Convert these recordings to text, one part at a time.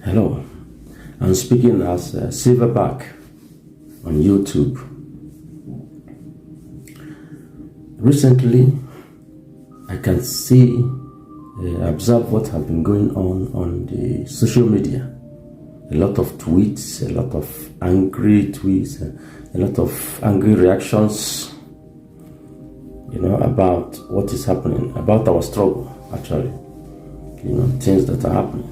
Hello, I'm speaking as Silverback on YouTube. Recently, I can observe what has been going on the social media. A lot of tweets, a lot of angry tweets, a lot of angry reactions, about what is happening, about our struggle, actually, things that are happening.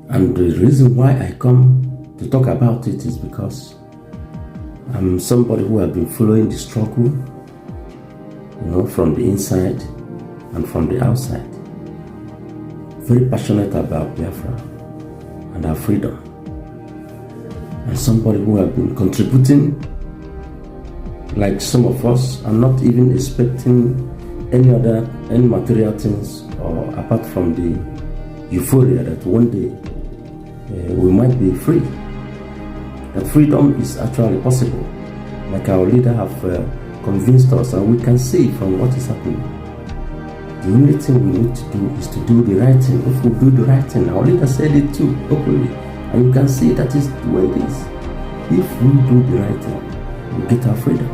And the reason why I come to talk about it is because I'm somebody who has been following the struggle, from the inside and from the outside. Very passionate about Biafra and our freedom. And somebody who has been contributing, like some of us, are not even expecting any material things, or apart from the euphoria that one day we might be free. That freedom is actually possible, like our leader have convinced us, and we can see from what is happening. The only thing we need to do is to do the right thing. If we do the right thing, our leader said it too openly, and you can see that is the way it is. If we do the right thing, we get our freedom.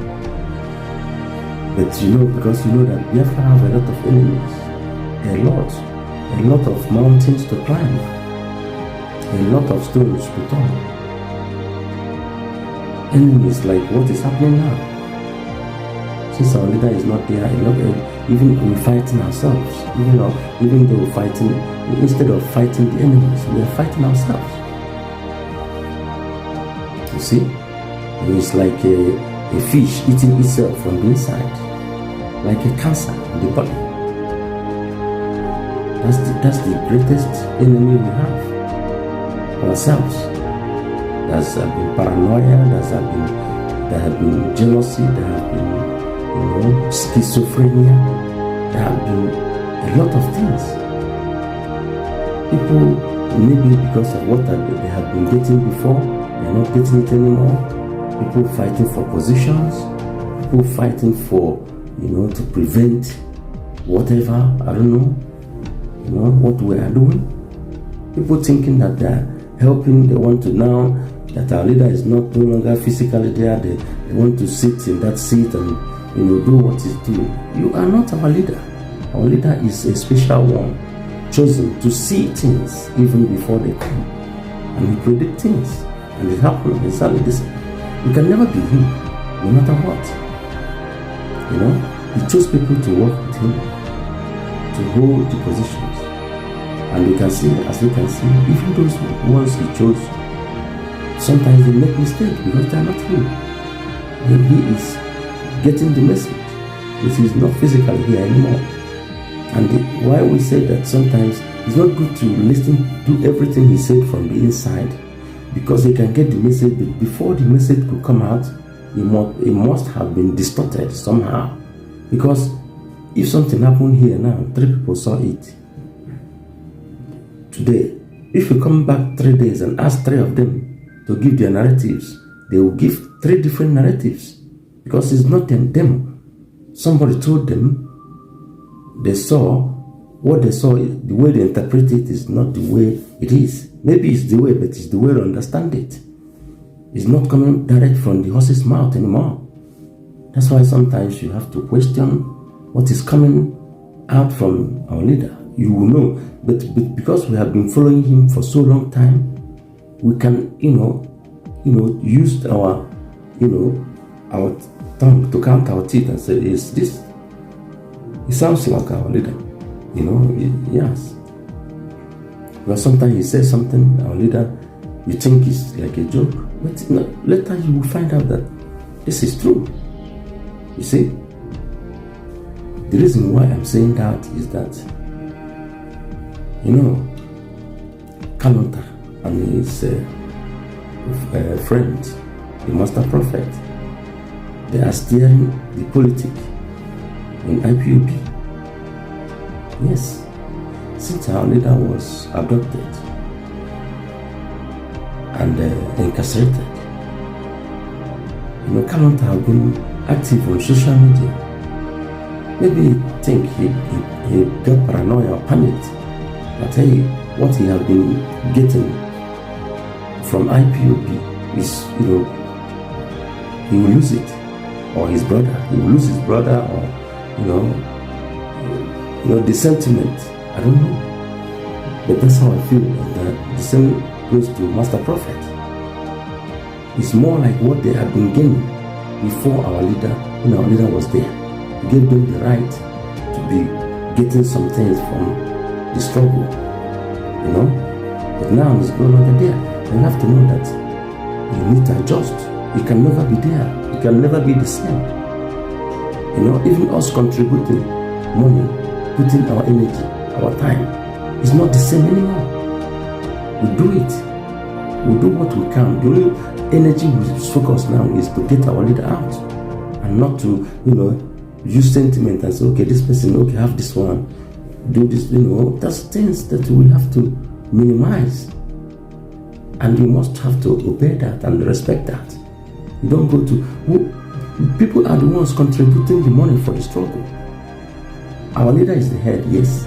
But because that Biafra have a lot of enemies, a lot of mountains to climb, a lot of stones to turn. Enemies like what is happening now. Since our leader is not there, even we're fighting ourselves. Even though we're fighting, instead of fighting the enemies, we are fighting ourselves. You see, it's like a fish eating itself from the inside, like a cancer in the body. That's the greatest enemy we have, ourselves. There's been paranoia, there have been jealousy, there have been schizophrenia, there have been a lot of things. People, maybe because of what they have been getting before, they're not getting it anymore. People fighting for positions, people fighting for, to prevent whatever, I don't know, what we are doing. People thinking that they're helping, they want to now, that our leader is no longer physically there, they want to sit in that seat and, do what he's doing. You are not our leader. Our leader is a special one, chosen to see things even before they come. And he predicts things, and it happens exactly the same. You can never be him, no matter what. He chose people to work with him, to hold the positions. And you can see, as you can see, even those ones he chose, sometimes they make mistakes because they are not him. And he is getting the message, which is not physically here anymore. And why we say that sometimes it's not good to listen to everything he said from the inside, because they can get the message, but before the message could come out, it must have been distorted somehow. Because if something happened here now, 3 people saw it today. If you come back 3 days and ask 3 of them to give their narratives, they will give 3 different narratives, because it's not them. Somebody told them, they saw what they saw, the way they interpret it is not the way it is. Maybe it's the way, but it's the way to understand it. It's not coming direct from the horse's mouth anymore. That's why sometimes you have to question what is coming out from our leader. You will know, but because we have been following him for so long time, we can, use our, our tongue to count our teeth and say, is this? It sounds like our leader, yes. But sometimes he says something, our leader, you think it's like a joke, but later you will find out that this is true. You see, the reason why I'm saying that is that, Kanunta and his friend, the master prophet, they are steering the politics in IPOB. Yes, since our leader was abducted and incarcerated, Kanunta have been active on social media. Maybe he think he got paranoia or panicked I tell you, what he has been getting from IPOB is, he will lose it, or his brother. He will lose his brother, or the sentiment. I don't know, but that's how I feel. That the same goes to Master Prophet. It's more like what they had been gaining before our leader, when our leader was there. He gave them the right to be getting some things from the struggle, But now it's no longer there. You have to know that you need to adjust. You can never be there. You can never be the same. Even us contributing money, putting our energy, our time, is not the same anymore. We do it. We do what we can. The only energy we focus now is to get our leader out, and not to, use sentiment and say, okay, this person, okay, have this one, do this, that's things that we have to minimize. And you must have to obey that and respect that. You don't go to, people are the ones contributing the money for the struggle. Our leader is the head, yes,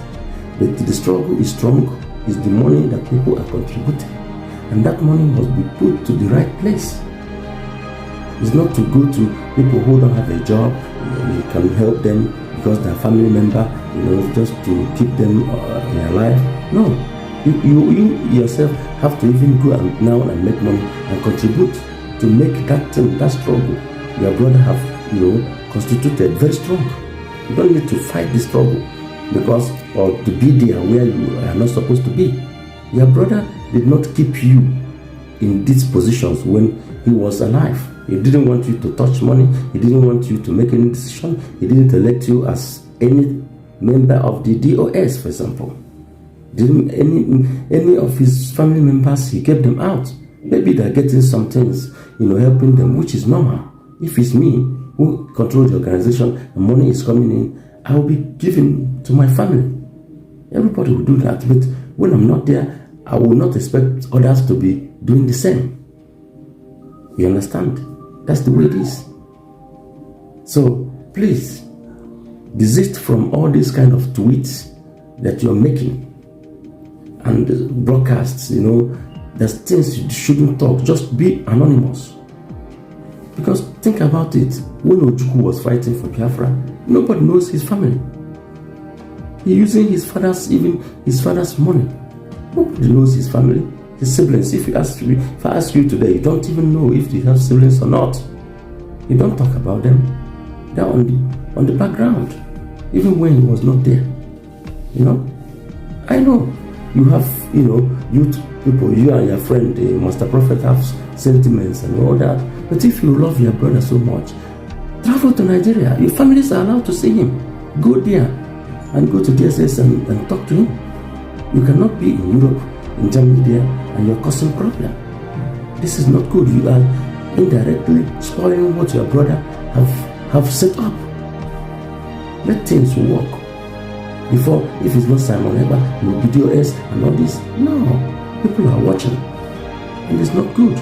but the struggle is strong, is the money that people are contributing. And that money must be put to the right place. It's not to go to people who don't have a job. You can help them because they're a family member, just to keep them in their life. No, you yourself have to even go now and make money and contribute to make that thing, that struggle your brother have, constituted very strong. You don't need to fight the struggle because, or to be there where you are not supposed to be. Your brother did not keep you in these positions when he was alive. He didn't want you to touch money. He didn't want you to make any decision. He didn't elect you as any member of the DOS, for example. Didn't any of his family members, he kept them out. Maybe they're getting some things, helping them, which is normal. If it's me who controls the organization and money is coming in, I will be giving to my family. Everybody will do that. But when I'm not there, I will not expect others to be doing the same. You understand? That's the way it is. So please desist from all these kind of tweets that you're making and broadcasts. There's things you shouldn't talk. Just be anonymous. Because think about it. When Ojukwu was fighting for Biafra, nobody knows his family. He's using his father's money. Nobody knows his family, his siblings. If I ask you today, you don't even know if they have siblings or not. You don't talk about them. They're on the background, even when he was not there. I know you have, youth people, you and your friend, Master Prophet, have sentiments and all that. But if you love your brother so much, travel to Nigeria. Your families are allowed to see him. Go there and go to DSS and talk to him. You cannot be in Europe, in Germany there, and you're causing problem. This is not good. You are indirectly spoiling what your brother have set up. Let things work. Before, if it's not Simon Eber, it will be DOS and all this. No, people are watching, and it's not good.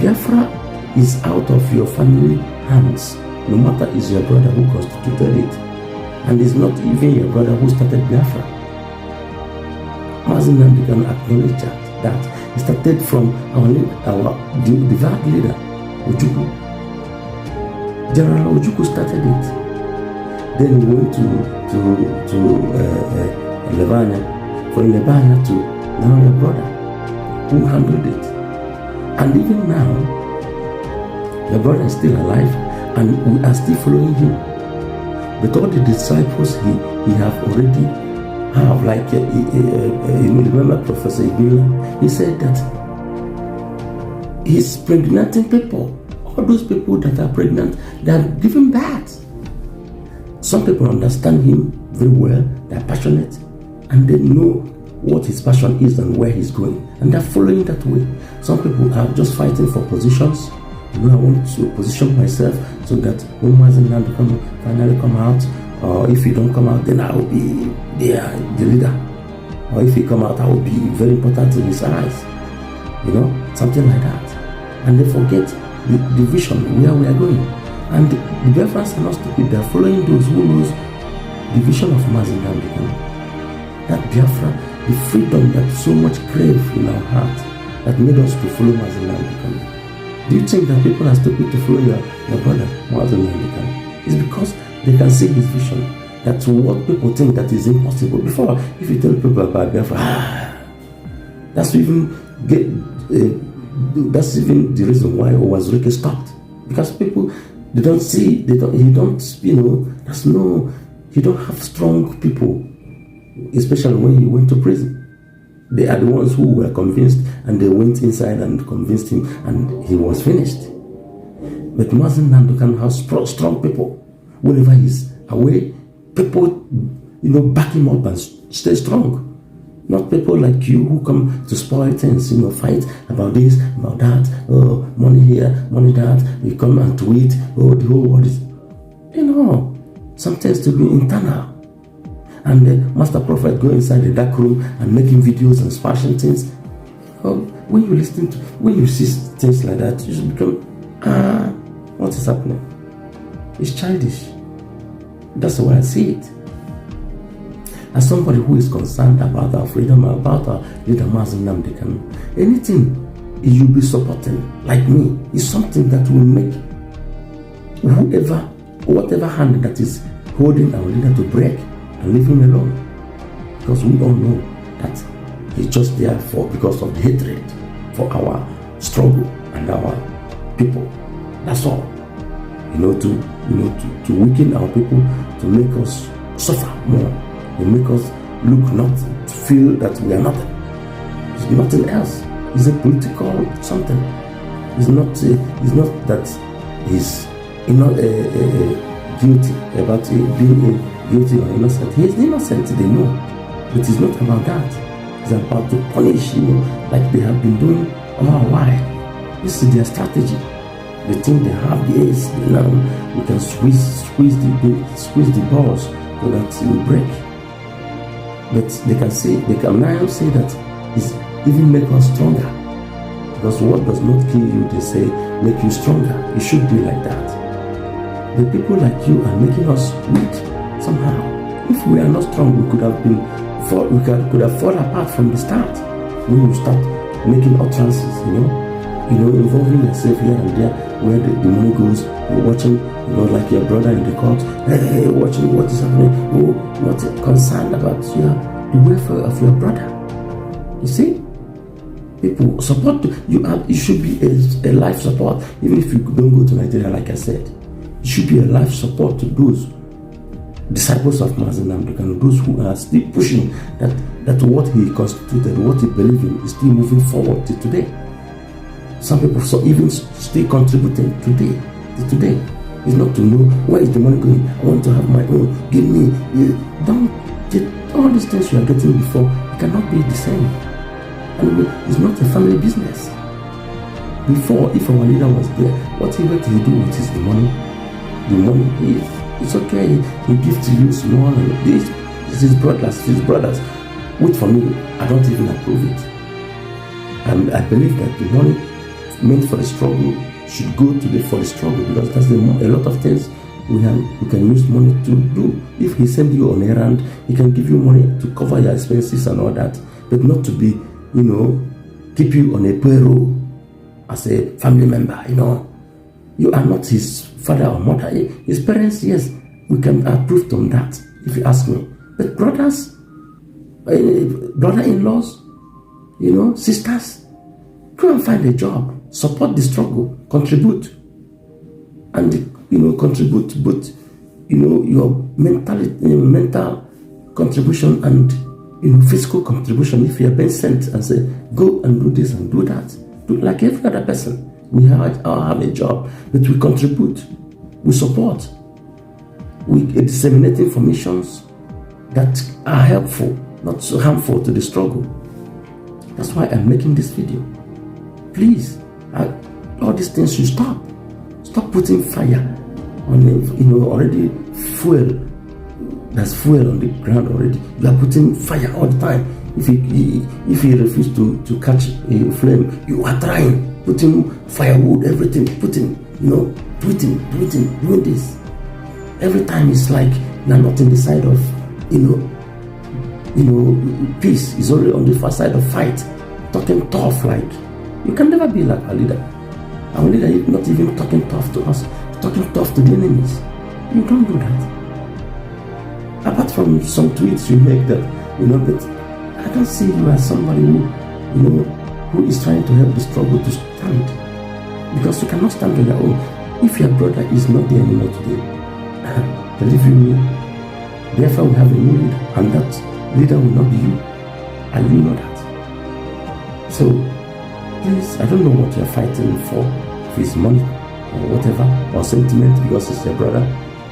Biafra is out of your family hands. No matter is your brother who constituted it, and it's not even your brother who started Biafra. Mazi Nnamdi can acknowledge that. It started from our devout leader, Ojukwu. General Ojukwu started it. Then he went to Lebanya, from Lebanya to now your brother, who handled it. And even now, your brother is still alive, and we are still following him. But all the disciples he have already have, like you remember Professor Ibila, he said that he's pregnating people. All those people that are pregnant, they are giving birth. Some people understand him very well, they are passionate, and they know what his passion is and where he's going, and they're following that way. Some people are just fighting for positions. I want to position myself so that when Mazi Nnamdi finally come out, or if he don't come out, then I will be the leader. Or if he come out, I will be very important in his eyes. Something like that. And they forget the vision, where we are going. And the Biafrans are not stupid. They are following those who knows the vision of Mazi Nnamdi. that Biafra, the freedom that so much crave in our heart, that made us to follow Mazi Nnamdi Kanu. Do you think that people are stupid to follow your brother, Mazi Nnamdi Kanu? It's because they can see his vision. That's what people think that is impossible. Before, if you tell people about Biafra, that's even the reason why Owazurike stopped. Because people, they don't see, you don't have strong people, especially when he went to prison. They are the ones who were convinced, and they went inside and convinced him, and he was finished. But Mazi Nnamdi Kanu has strong people. Whenever he's away, people, back him up and stay strong. Not people like you who come to spoil things, fight about this, about that, oh, money here, money that, you come and tweet, oh, the whole world is, some things to be internal. And the Master Prophet go inside the dark room and making videos and smashing things. When you see things like that, you should become, what is happening? It's childish. That's the way I see it. As somebody who is concerned about our freedom, about our leader Mazi Nnamdi Kanu, anything you'll be supporting, like me, is something that will make whatever hand that is holding our leader to break and leave him alone. Because we all know that he's just there because of the hatred for our struggle and our people. That's all. To weaken our people, to make us suffer more. They make us to feel that we are nothing. It's nothing else. It's a political something. It's not that he's guilty about being guilty or innocent. He is innocent, they know. But it's not about that. It's about to punish, like they have been doing all our while. This is their strategy. They think they have the ace. Now we can squeeze the balls so that it will break. But they can now say that it's even make us stronger. Because what does not kill you, they say, make you stronger. It should be like that. The people like you are making us weak somehow. If we are not strong, we could have fallen apart from the start. When you start making utterances, involving yourself here and there, where the money goes, you're watching, like your brother in the court, watching what is happening, not concerned about the welfare of your brother. You see, people support you. You should be a life support, even if you don't go to Nigeria, like I said. You should be a life support to those disciples of Mazi Nnamdi Kanu, those who are still pushing that what he constituted, what he believed in, is still moving forward to today. Some people even still contributing today. It's not to know where is the money going. I want to have my own. Give me. Don't get all these things you are getting before. It cannot be the same. And it's not a family business. Before, if our leader was there, what he do with the money? The money it's okay. He gives to you small and this is his brothers. Wait for me. I don't even approve it. And I believe that the money meant for the struggle should go for the struggle, because that's a lot of things we can use money to do. If he send you on errand, he can give you money to cover your expenses and all that, but not to be, keep you on a payroll as a family member. You are not his father or mother. His parents, yes, we can approve on that, if you ask me. But brothers, brother-in-laws, sisters, go and find a job. Support the struggle, contribute, and contribute both, your mental contribution and physical contribution. If you are being sent and say, go and do this and do that, do like every other person. We all have a job, but we contribute, we support, we disseminate informations that are helpful, not so harmful to the struggle. That's why I'm making this video. Please. All these things should stop. Stop putting fire on already fuel. There's fuel on the ground already. You are putting fire all the time. If you refuse to catch a flame, you are trying, putting firewood, everything, doing this. Every time it's like you are not in the side of, peace is only on the far side of fight, talking tough. Like, you can never be like our leader. Our leader is not even talking tough to us, talking tough to the enemies. You don't do that. Apart from some tweets you make that, but I don't see you as somebody who is trying to help the struggle to stand. Because you cannot stand on your own. If your brother is not there anymore today, believe you me, therefore we have a new leader, and that leader will not be you, and you know that. So please, I don't know what you're fighting for, if it's money or whatever, or sentiment because it's your brother,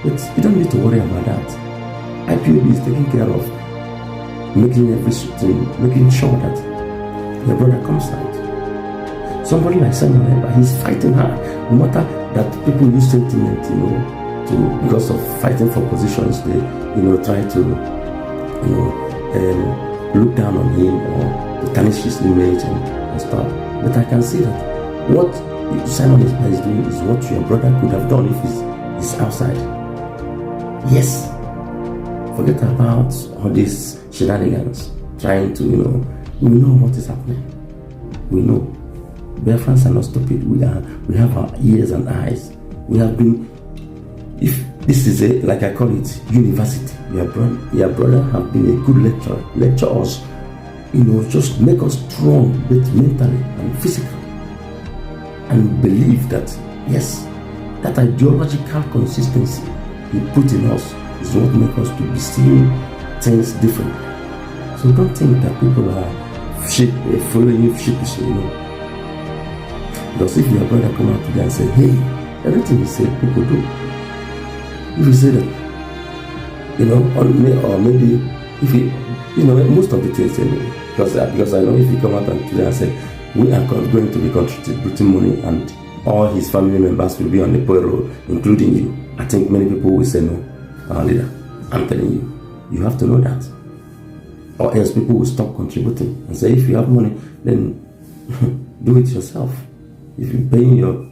but you don't need to worry about that. IPOB is taking care of making sure that your brother comes out. Somebody like Samuel, he's fighting hard, no matter that people use sentiment, because of fighting for positions, they, try to, look down on him or to tarnish his image and stuff. But I can see that what Simon is doing is what your brother could have done if he's outside. Yes. Forget about all these shenanigans, trying to, we know what is happening. We know. Biafrans are not stupid. We have our ears and eyes. We have been, if this is like I call it, university. Your brother have been a good lecturer. Lecture us, just make us strong, both mentally and physically. And believe that, yes, that ideological consistency he put in us is what makes us to be seeing things differently. So don't think that people are following you sheepishly, Because if your brother come out today and say, hey, everything you say, people do. If you say that, or maybe if you, most of the things, because I know if you come out and today and say, we are going to be contributing money and all his family members will be on the payroll, including you, I think many people will say no. Our leader, I'm telling you, you have to know that. Or else people will stop contributing and say, if you have money, then do it yourself. If you're paying your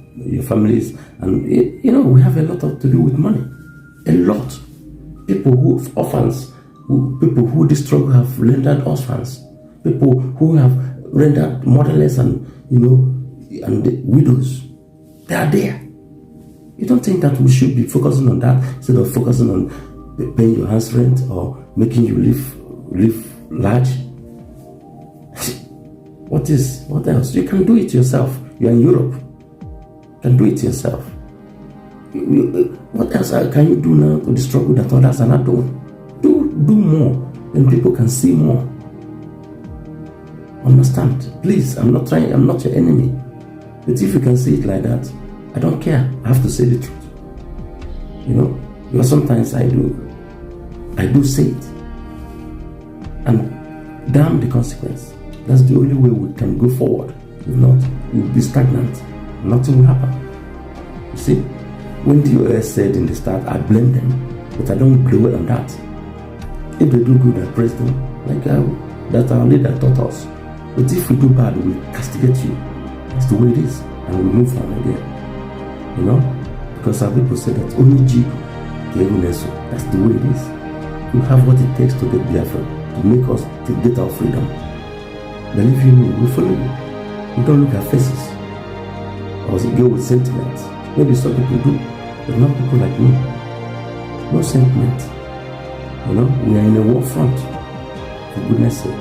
families, and we have a lot to do with money. A lot. People people who this struggle have rendered orphans. People who have rendered motherless and the widows. They are there. You don't think that we should be focusing on that instead of focusing on paying your house rent or making you live large? What else? You can do it yourself. You're in Europe. You can do it yourself. What else can you do now to the struggle that others are not doing? Do more, then people can see more. Understand? Please, I'm not your enemy. But if you can see it like that, I don't care. I have to say the truth. Because sometimes I do say it. And damn the consequence. That's the only way we can go forward. If not, we'll be stagnant. Nothing will happen. You see, when the US said in the start, I blame them, but I don't dwell on that. If they do good, I praise them. Like that our leader taught us. But if we do bad, we castigate you. That's the way it is. And we move on again. Because our people say that only G that's the way it is. We have what it takes to get Biafra, to make us to get our freedom. Believe you me, we follow you. We don't look at faces or go with sentiments. Maybe some people do, but not people like me. No sentiment. We are in a war front. For goodness sake.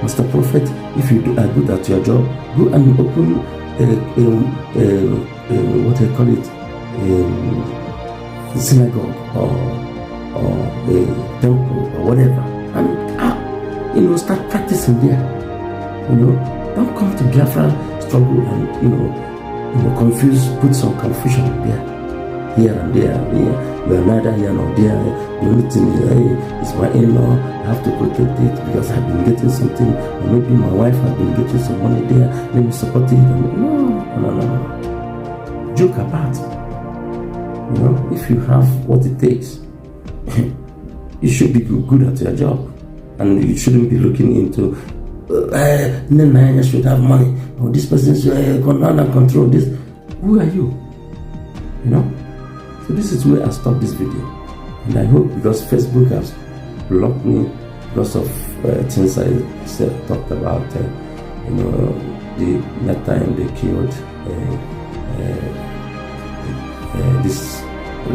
Mr. Prophet, if you are good at your job, go and open what they call it, a synagogue or a temple or whatever, and start practicing there. Don't come to Biafra struggle and confuse, put some confusion there, here and there. You are neither here nor there. The only thing is my in-law. I have to protect it because I've been getting something, or maybe my wife has been getting some money there. Let me support it. No. Joke apart. If you have what it takes, you should be good at your job, and you shouldn't be looking into I should have money, or this person should command and control this. Who are you? So this is where I stop this video, and I hope, because Facebook has blocked me, lots of things I talked about. That time they killed this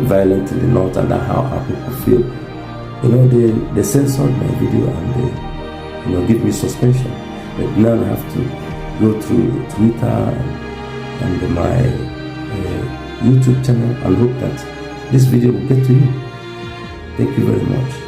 violent in the north, and how our people feel. They censored my video and they give me suspension. But now I have to go through Twitter and my YouTube channel and hope that this video will get to you. Thank you very much.